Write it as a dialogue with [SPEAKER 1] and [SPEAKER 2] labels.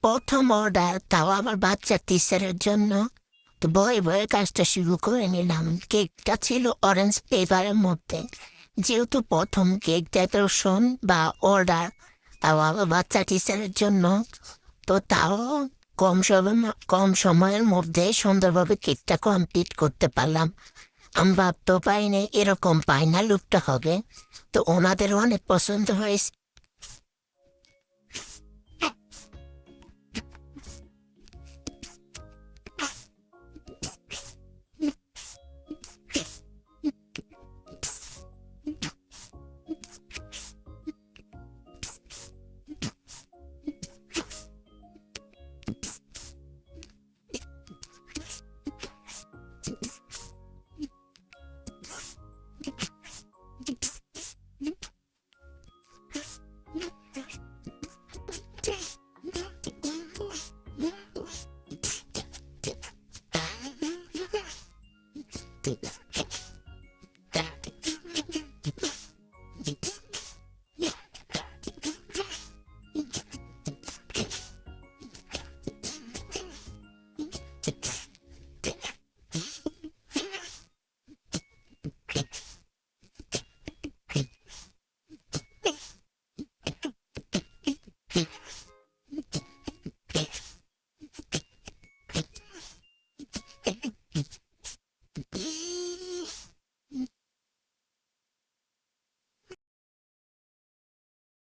[SPEAKER 1] প্রথম অর্ডার, তাও আমার বাচ্চা টিচারের জন্য। তো ভয়ে ভয়ে কাজটা শুরু করে নিলাম। কেকটা ছিল অরেঞ্জ ফ্লেভারের মধ্যে। যেহেতু প্রথম কেক ডেকোরেশন বা অর্ডার, তাও আমার বাচ্চা টিচারের জন্য, তো তাও কম সময়ের মধ্যে সুন্দরভাবে কেকটা কমপ্লিট করতে পারলাম। আমি ভাবতেও পাইনি এরকম ফাইনাল লুকটা হবে। তো ওনাদেরও অনেক পছন্দ হয়েছে।